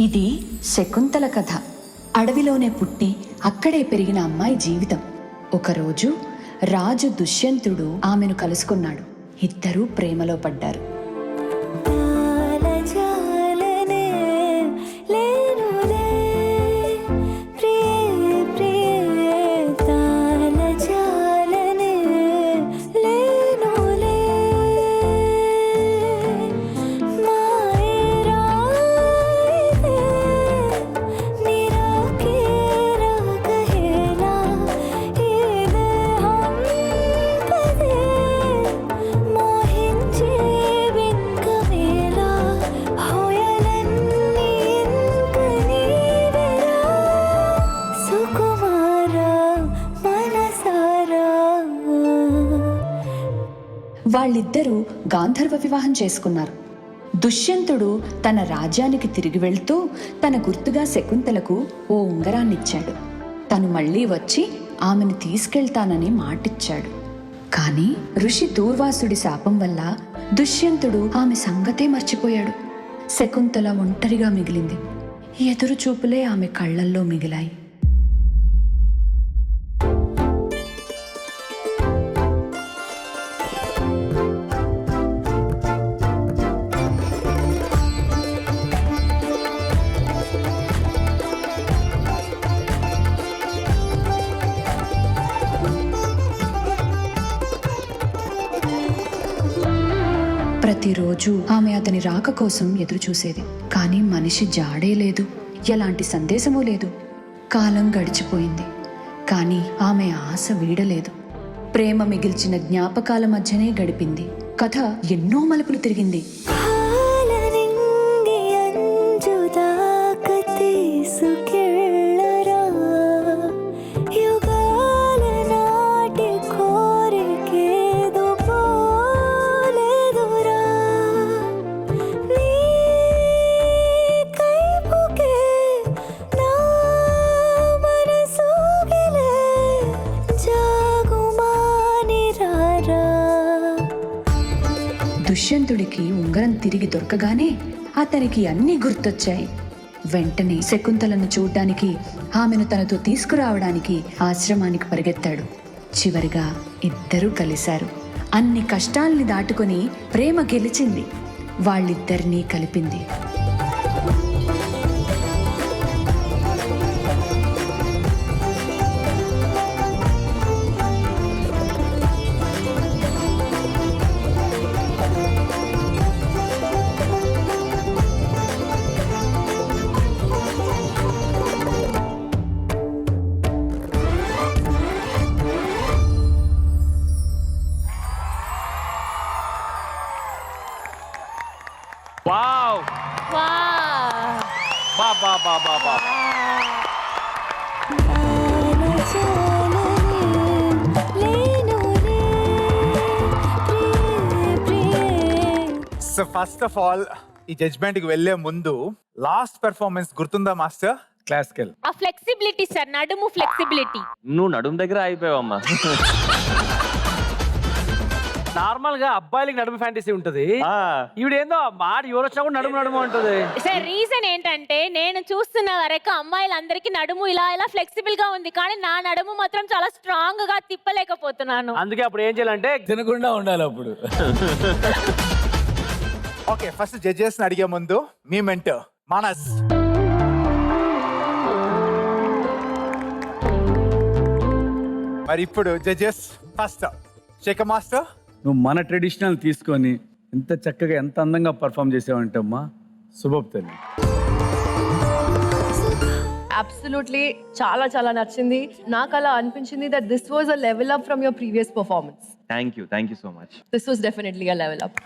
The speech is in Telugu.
ఇది శకుంతల కథ. అడవిలోనే పుట్టి అక్కడే పెరిగిన అమ్మాయి జీవితం. ఒకరోజు రాజు దుష్యంతుడు ఆమెను కలుసుకున్నాడు. ఇద్దరూ ప్రేమలో పడ్డారు. వాళ్ళిద్దరూ గాంధర్వ వివాహం చేసుకున్నారు. దుష్యంతుడు తన రాజ్యానికి తిరిగి వెళ్తూ తన గుర్తుగా శకుంతలకు ఓ ఉంగరాన్నిచ్చాడు. తను మళ్ళీ వచ్చి ఆమెను తీసుకెళ్తానని మాటిచ్చాడు. కాని ఋషి దూర్వాసుడి శాపం వల్ల దుష్యంతుడు ఆమె సంగతే మర్చిపోయాడు. శకుంతల ఒంటరిగా మిగిలింది. ఎదురు చూపులే ఆమె కళ్ళల్లో మిగిలాయి. ప్రతిరోజు ఆమె అతని రాక కోసం ఎదురుచూసేది. కానీ మనిషి జాడే లేదు, ఎలాంటి సందేశమూ లేదు. కాలం గడిచిపోయింది, కానీ ఆమె ఆశ వీడలేదు. ప్రేమ మిగిల్చిన జ్ఞాపకాల మధ్యనే గడిపింది. కథ ఎన్నో మలుపులు తిరిగింది. దుష్యంతుడికి ఉంగరం తిరిగి దొరకగానే అతనికి అన్నీ గుర్తొచ్చాయి. వెంటనే శకుంతలను చూడ్డానికి, ఆమెను తనతో తీసుకురావడానికి ఆశ్రమానికి పరిగెత్తాడు. చివరిగా ఇద్దరూ కలిశారు. అన్ని కష్టాల్ని దాటుకొని ప్రేమ గెలిచింది. వాళ్ళిద్దరినీ కలిపింది. Wow! Wow! Ba ba ba ba ba. So first of all ఈ జడ్జ్మెంట్ కి వెళ్లే ముందు లాస్ట్ పెర్ఫార్మెన్స్ గుర్తుందా మాస్టర్? క్లాసికల్. ఆ ఫ్లెక్సిబిలిటీ సార్, నడుము ఫ్లెక్సిబిలిటీ. నువ్వు నడుము దగ్గర అయిపోయావమ్మా. నార్మల్ గా అబ్బాయిలకి నడుము ఫ్యాంటసీ ఉంటది. ఈవిడేందో మాట ఎవరు వచ్చినా కూడా నడుము నడుము అంటది. సార్ రీజన్ ఏంటంటే నేను చూస్తున్న వరకు అమ్మాయిలందరికీ నడుము ఇలా ఇలా ఫ్లెక్సిబుల్ గా ఉంది, కానీ నా నడుము మాత్రం చాలా స్ట్రాంగ్ గా తిప్పలేకపోతున్నాను. అందుకే అప్పుడు ఏం చేయాలంటే తినకుండా ఉండాలి అప్పుడు. ఓకే, ఫస్ట్ జడ్జెస్ అడిగే ముందు మీ మెంటర్ మానస్. మరి ఇప్పుడు జడ్జెస్ ఫస్ట్ శేఖర్ మాస్టర్. నువ్వు మన ట్రెడిషనల్ తీసుకొని ఎంత చక్కగా ఎంత అందంగా పర్ఫామ్ చేసావంటే అమ్మా, శుభం తల్లి. అబ్సల్యూట్లీ చాలా చాలా నచ్చింది. నాకు అలా అనిపించింది that this was a level up from your previous performance. Thank you so much. This was definitely a level up.